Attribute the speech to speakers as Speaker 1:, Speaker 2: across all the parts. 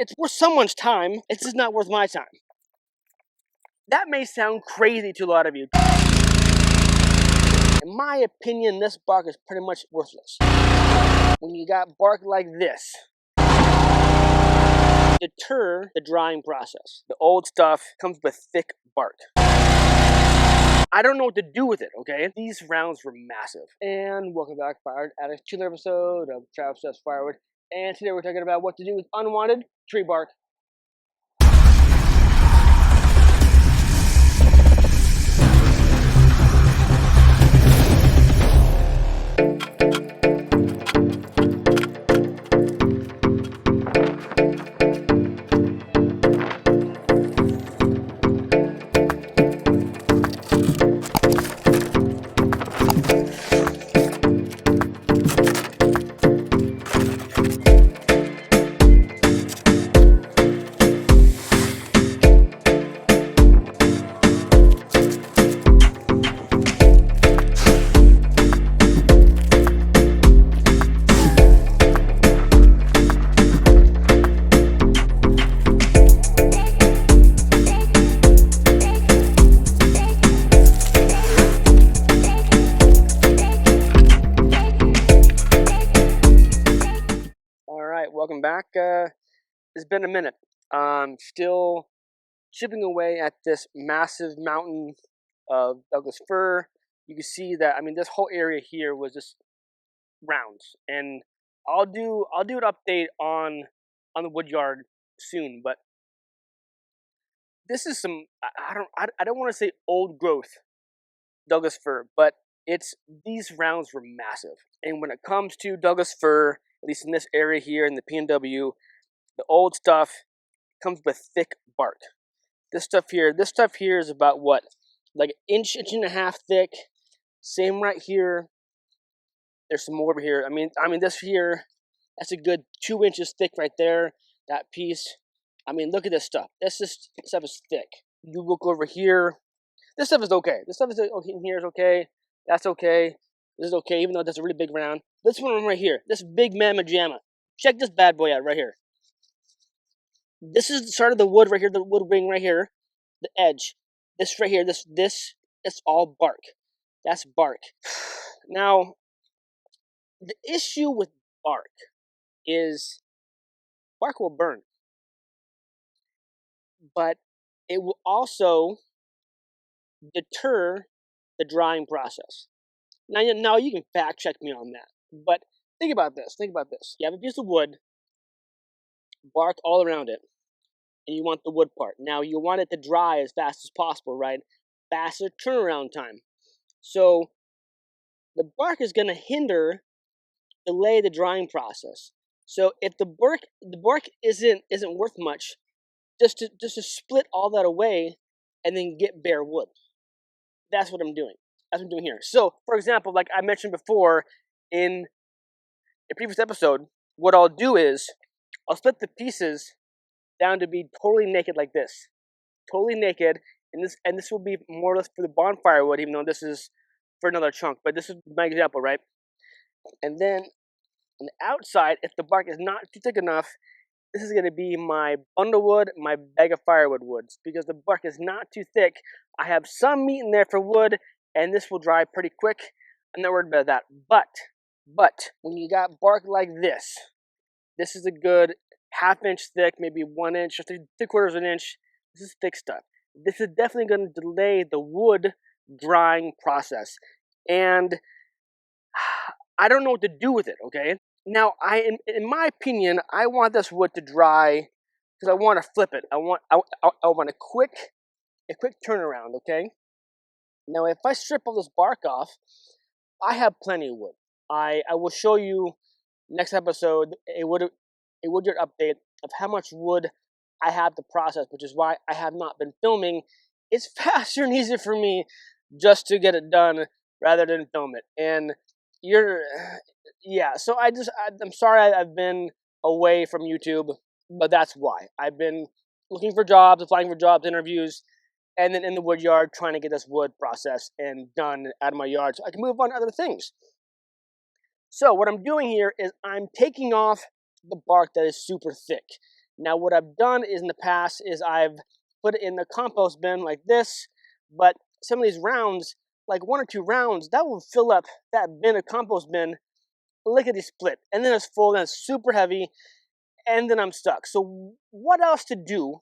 Speaker 1: it's worth someone's time. It's just not worth my time. That may sound crazy to a lot of you. In my opinion, this bark is pretty much worthless. When you got bark like this, deter the drying process. The old stuff comes with thick bark. I don't know what to do with it, okay? These rounds were massive. And welcome back, Firewood Addicts, to another episode of Travis Says Firewood. And today we're talking about what to do with unwanted tree bark. Welcome back. It's been a minute. Still chipping away at this massive mountain of Douglas fir. You can see that, this whole area here was just rounds, and I'll do an update on the wood yard soon. But this is some I don't want to say old growth Douglas fir, but these rounds were massive. And when it comes to Douglas fir, at least in this area here in the PNW, the old stuff comes with thick bark. This stuff here is about what? Like an inch and a half thick. Same right here. There's some more over here. This here, that's a good 2 inches thick right there. That piece. Look at this stuff. This stuff is thick. You look over here. This stuff is okay. This stuff is okay. Here is okay. That's okay. This is okay, even though that's a really big round. This one right here, this big mamma jamma. Check this bad boy out right here. This is the start of the wood right here, the wood ring right here, the edge. This right here, that's all bark. That's bark. Now, the issue with bark is bark will burn, but it will also deter the drying process. Now you can fact check me on that, but think about this. You have a piece of wood, bark all around it, and you want the wood part. Now you want it to dry as fast as possible, right? Faster turnaround time. So the bark is going to delay the drying process. So if the bark isn't worth much, just to split all that away and then get bare wood. That's what I'm doing. That's what I'm doing here. So, for example, like I mentioned before in a previous episode, what I'll do is I'll split the pieces down to be totally naked like this. Totally naked. And this will be more or less for the bonfire wood, even though this is for another chunk. But this is my example, right? And then on the outside, if the bark is not too thick enough, this is going to be my bundle wood, my bag of firewood woods. Because the bark is not too thick, I have some meat in there for wood, and this will dry pretty quick. I'm not worried about that. But when you got bark like this is a good half-inch thick, maybe 1 inch or 3/4 of an inch. This is thick stuff. This is definitely going to delay the wood drying process. And I don't know what to do with it, okay? Now, in my opinion, I want this wood to dry because I want to flip it. I want a quick turnaround, okay? Now, if I strip all this bark off, I have plenty of wood. I will show you next episode a wood yard update of how much wood I have to process, which is why I have not been filming. It's faster and easier for me just to get it done rather than film it. And so I'm sorry I've been away from YouTube, but that's why. I've been looking for jobs, applying for jobs, interviews, and then in the wood yard trying to get this wood processed and done out of my yard so I can move on to other things. So what I'm doing here is I'm taking off the bark that is super thick. Now, what I've done is in the past is I've put it in the compost bin like this, but some of these rounds, like 1 or 2 rounds, that will fill up that bin, a compost bin, lickety split, and then it's full, and it's super heavy, and then I'm stuck. So what else to do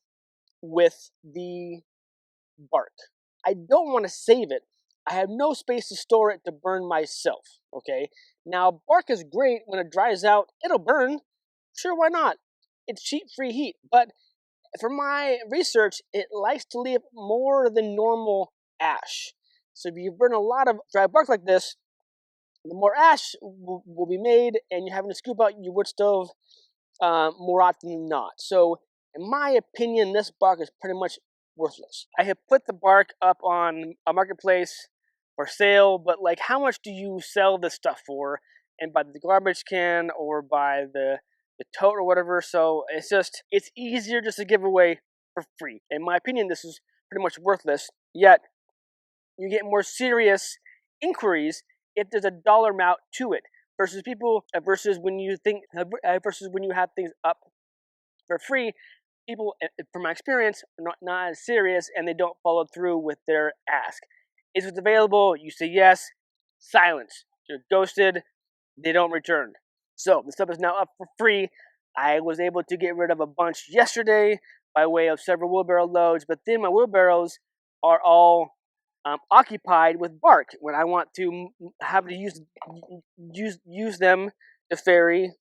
Speaker 1: with the bark? I don't want to save it. I have no space to store it to burn myself, okay? Now, bark is great. When it dries out, it'll burn. Sure, why not? It's cheap, free heat. But from my research, it likes to leave more than normal ash. So if you burn a lot of dry bark like this, the more ash will be made, and you're having to scoop out your wood stove more often than not. So, in my opinion, this bark is pretty much worthless. I have put the bark up on a marketplace for sale, but like, how much do you sell this stuff for? And by the garbage can or by the tote or whatever. So it's easier just to give away for free. In my opinion, this is pretty much worthless. Yet you get more serious inquiries if there's a dollar amount to it versus when you have things up for free. People, from my experience, are not as serious, and they don't follow through with their ask. Is it available? You say yes. Silence. You're ghosted. They don't return. So the stuff is now up for free. I was able to get rid of a bunch yesterday by way of several wheelbarrow loads, but then my wheelbarrows are all occupied with bark when I want to have to use them to ferry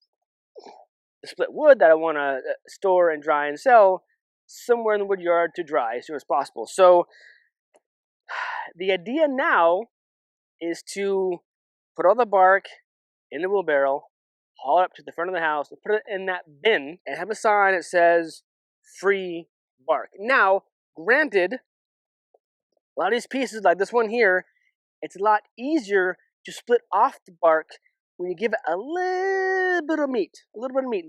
Speaker 1: the split wood that I want to store and dry and sell somewhere in the wood yard to dry as soon as possible. So the idea now is to put all the bark in the wheelbarrow, haul it up to the front of the house, and put it in that bin, and have a sign that says free bark. Now, granted, a lot of these pieces, like this one here, it's a lot easier to split off the bark when you give it a little bit of meat.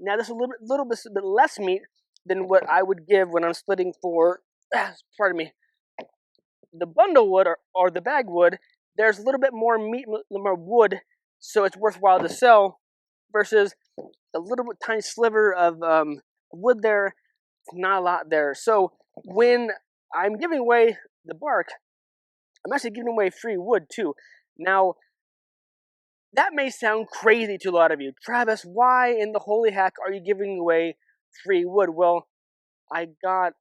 Speaker 1: Now, this is a little bit less meat than what I would give when I'm splitting for, pardon me, the bundle wood or the bag wood. There's a little bit more meat, more wood, so it's worthwhile to sell versus a little bit tiny sliver of wood there. It's not a lot there. So when I'm giving away the bark, I'm actually giving away free wood too. Now, that may sound crazy to a lot of you. Travis, why in the holy heck are you giving away free wood? Well, I got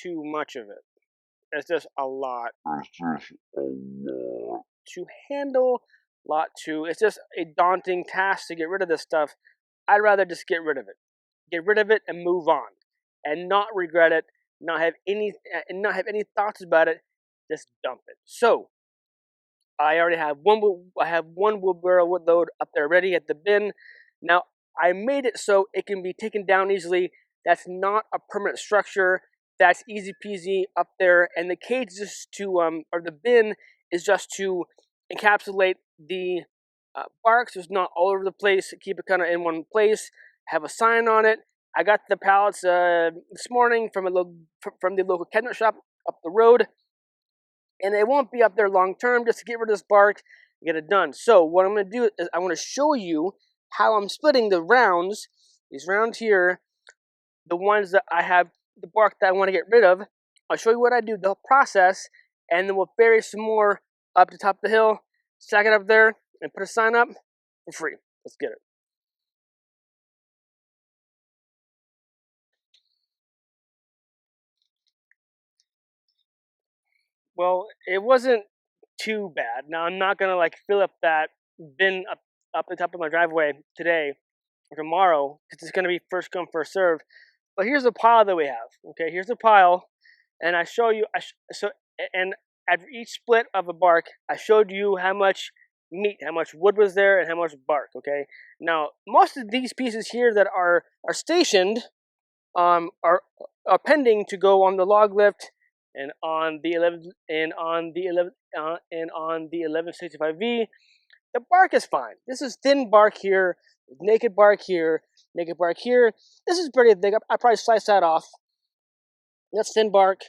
Speaker 1: too much of it. It's just a lot to handle. It's just a daunting task to get rid of this stuff. I'd rather just get rid of it and move on, and not regret it, not have any thoughts about it. Just dump it. So I already have one wheelbarrow wood load up there ready at the bin. Now I made it so it can be taken down easily. That's not a permanent structure. That's easy peasy up there, and the cage or the bin is just to encapsulate the bark, so it's not all over the place. Keep it kind of in one place. Have a sign on it. I got the pallets this morning from the local cabinet shop up the road, and it won't be up there long term. Just to get rid of this bark, get it done. So what I'm going to do is I want to show you how I'm splitting the rounds. These rounds here, the ones that I have the bark that I want to get rid of. I'll show you what I do, the whole process, and then we'll bury some more up the top of the hill, stack it up there, and put a sign up for free. Let's get it. Well, it wasn't too bad. Now, I'm not going to fill up that bin up the top of my driveway today or tomorrow, because it's going to be first come, first serve. But here's the pile that we have. Okay, here's the pile, and I show you. And at each split of a bark, I showed you how much meat, how much wood was there, and how much bark. Okay. Now, most of these pieces here that are stationed are pending to go on the log lift and on the 1165V. The bark is fine. This is thin bark here, naked bark here, naked bark here. This is pretty thick. I probably slice that off. That's thin bark.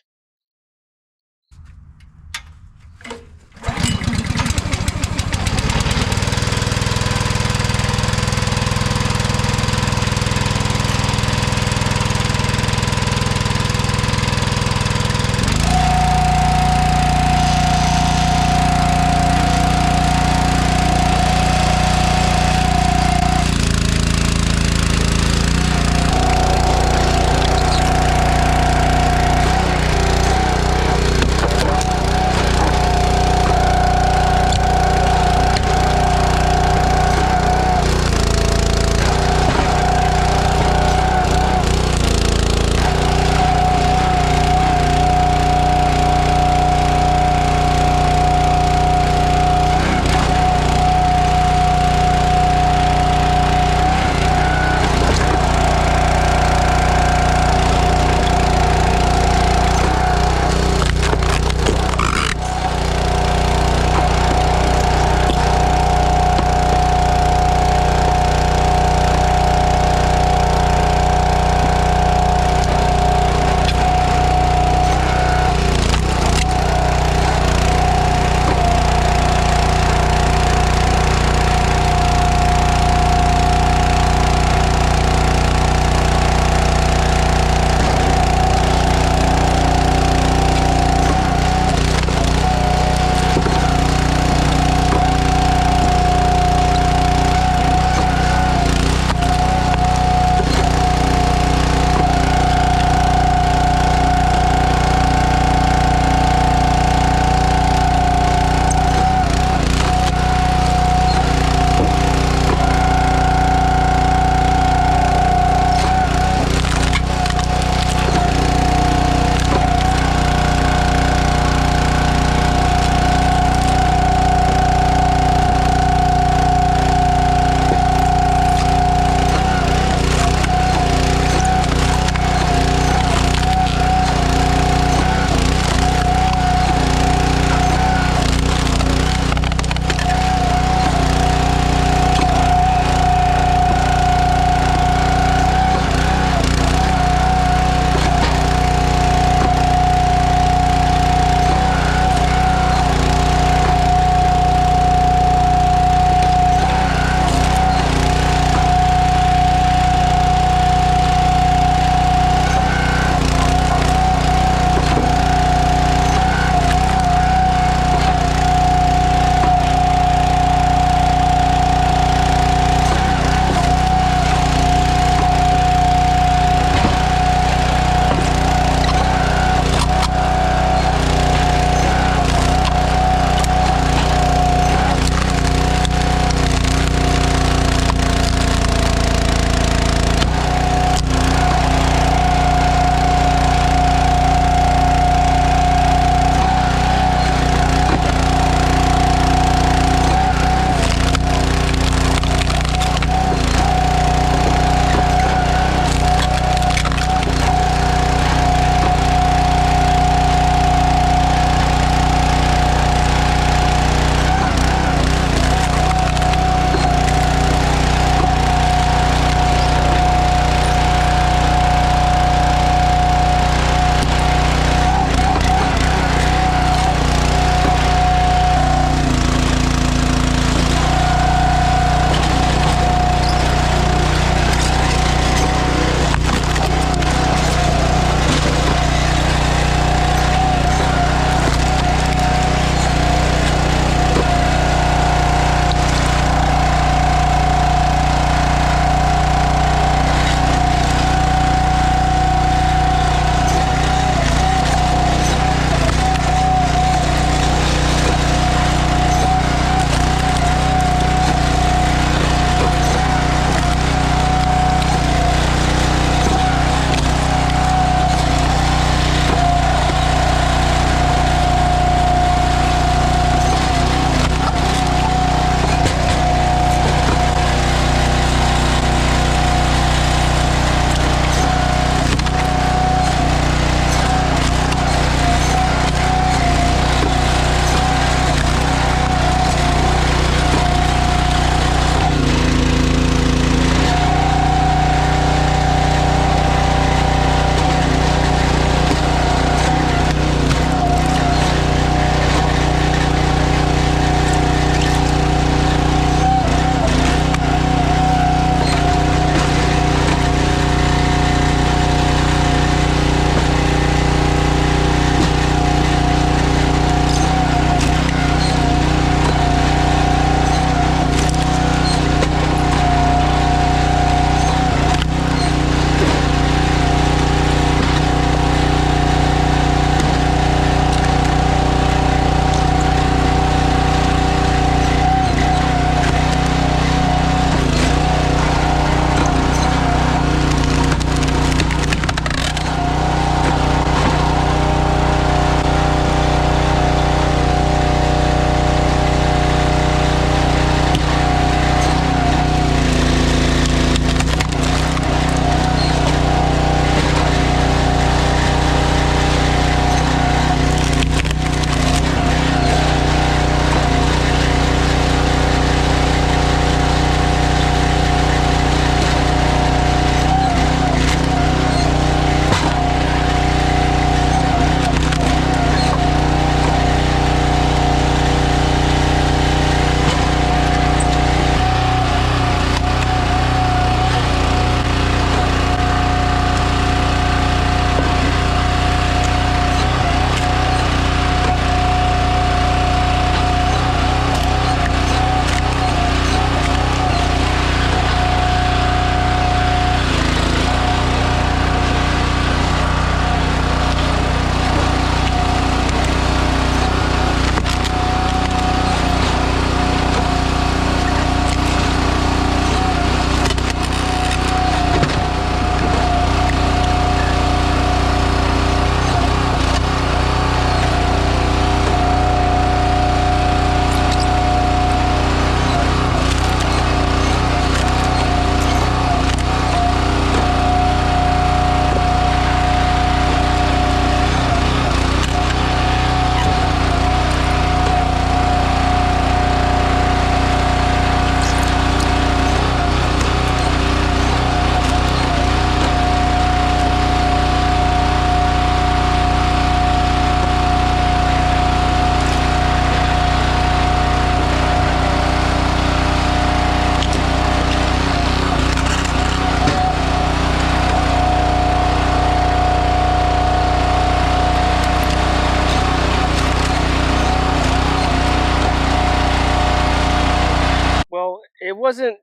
Speaker 1: it wasn't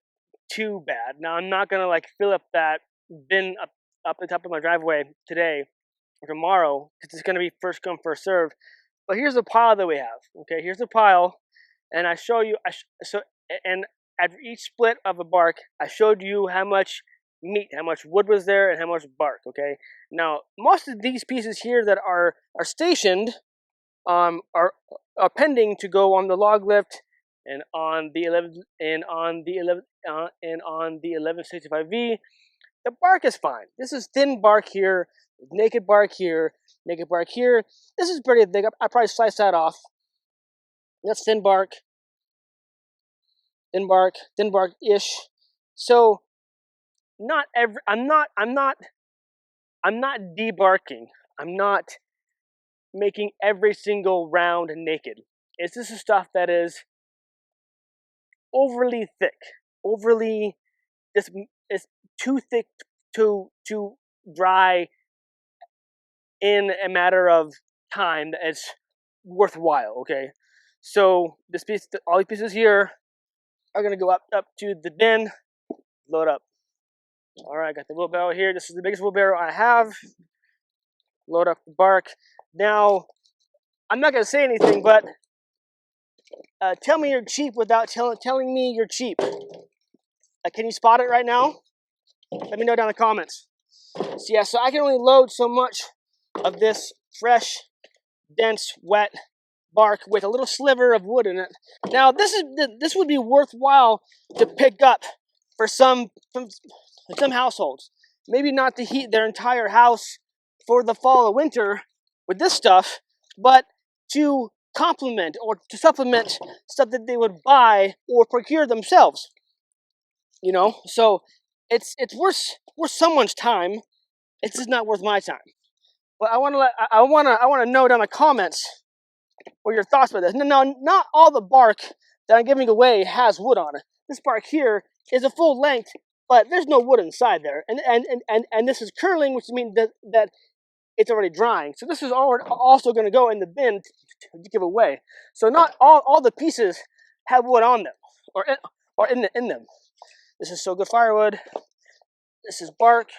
Speaker 1: too bad. Now I'm not gonna like fill up that bin up the top of my driveway today or tomorrow because it's gonna be first come first serve. But here's the pile that we have. Okay, here's the pile, and I show you. And after each split of a bark, I showed you how much meat, how much wood was there, and how much bark. Okay, now most of these pieces here that are stationed are pending to go on the log lift and on the 1165V. The bark is fine. This is thin bark here, naked bark here, naked bark here. This is pretty thick. I probably slice that off. That's thin bark, thin bark-ish. So not every. I'm not debarking. I'm not making every single round naked. This is stuff that is overly thick, it's too thick to dry in a matter of time that it's worthwhile. Okay, so this piece, all these pieces here, are gonna go up to the bin, load up. All right, got the wheelbarrow here. This is the biggest wheelbarrow I have. Load up the bark. Now, I'm not gonna say anything, but tell me you're cheap without telling me you're cheap. Can you spot it right now? Let me know down in the comments. So yeah, so I can only load so much of this fresh, dense, wet bark with a little sliver of wood in it. Now this would be worthwhile to pick up for some households. Maybe not to heat their entire house for the fall or winter with this stuff, but to complement or to supplement stuff that they would buy or procure themselves. You know, so it's worth someone's time. It's just not worth my time. But I want to know down in the comments what your thoughts about this. No, not all the bark that I'm giving away has wood on it. This bark here is a full length, but there's no wood inside there. And this is curling, which means that it's already drying. So this is also going to go in the bin to give away. So not all the pieces have wood on them or in them. This is so good firewood. This is bark.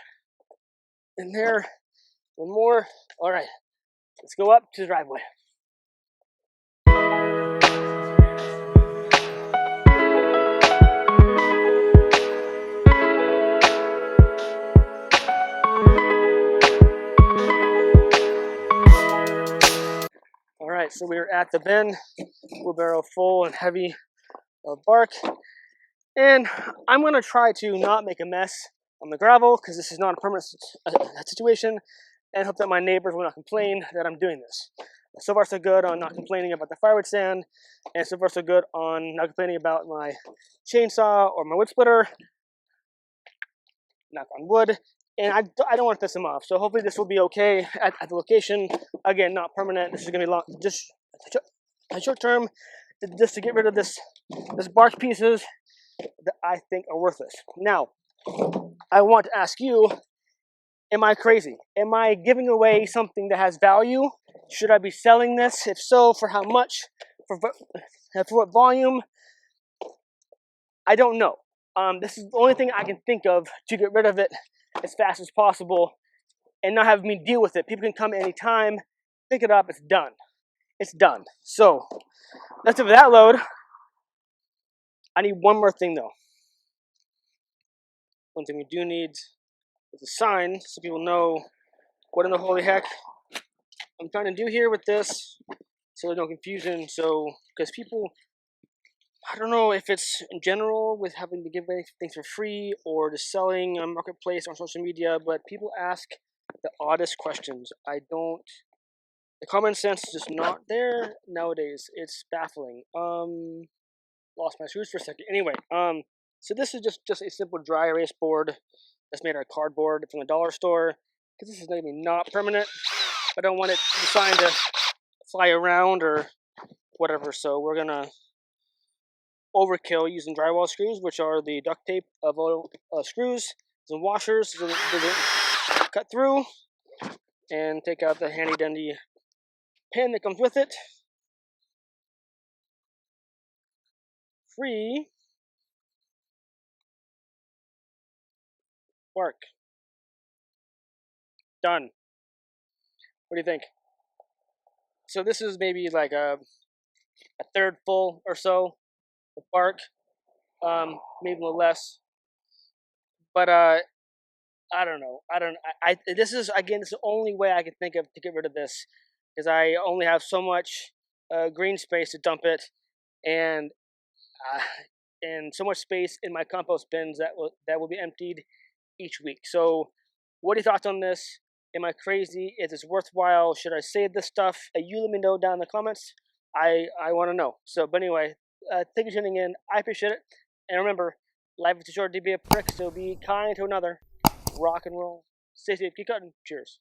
Speaker 1: In there, one more. All right, let's go up to the driveway. All right, so we're at the bin, wheelbarrow full and heavy of bark, and I'm gonna try to not make a mess on the gravel because this is not a permanent situation, and hope that my neighbors will not complain that I'm doing this. So far so good on not complaining about the firewood stand, and so far so good on not complaining about my chainsaw or my wood splitter. Knock on wood. And I don't want to piss them off, so hopefully this will be okay at the location. Again, not permanent. This is going to be long, just a short term, just to get rid of this bark pieces that I think are worthless. Now, I want to ask you, am I crazy? Am I giving away something that has value? Should I be selling this? If so, for how much? For what volume? I don't know. This is the only thing I can think of to get rid of it as fast as possible and not have me deal with it. People can come anytime, pick it up, it's done. It's done. So, that's it for that load. I need one more thing though. One thing we do need is a sign so people know what in the holy heck I'm trying to do here with this, so there's no confusion. So, because people, I don't know if it's in general with having to give away things for free or just selling on marketplace or social media, but people ask the oddest questions. The common sense is just not there nowadays. It's baffling. Lost my screws for a second. Anyway, so this is just a simple dry erase board that's made out of cardboard from the dollar store, because this is going to be not permanent. I don't want the sign to fly around or whatever, so we're going to overkill using drywall screws, which are the duct tape of all screws and washers that cut through, and take out the handy dandy pin that comes with it. Free park. Done. What do you think? So this is maybe like a third full or so the park, maybe a little less. But I don't know. This is again. This is the only way I can think of to get rid of this, because I only have so much green space to dump it, and uh, and so much space in my compost bins that will be emptied each week. So, what are your thoughts on this? Am I crazy? Is this worthwhile? Should I save this stuff? You let me know down in the comments. I want to know. So, but anyway, thank you for tuning in. I appreciate it. And remember, life is too short to be a prick, so be kind to another. Rock and roll. Stay safe. Keep cutting. Cheers.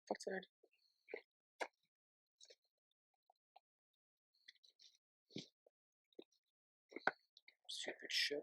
Speaker 1: What's that? Stupid shit.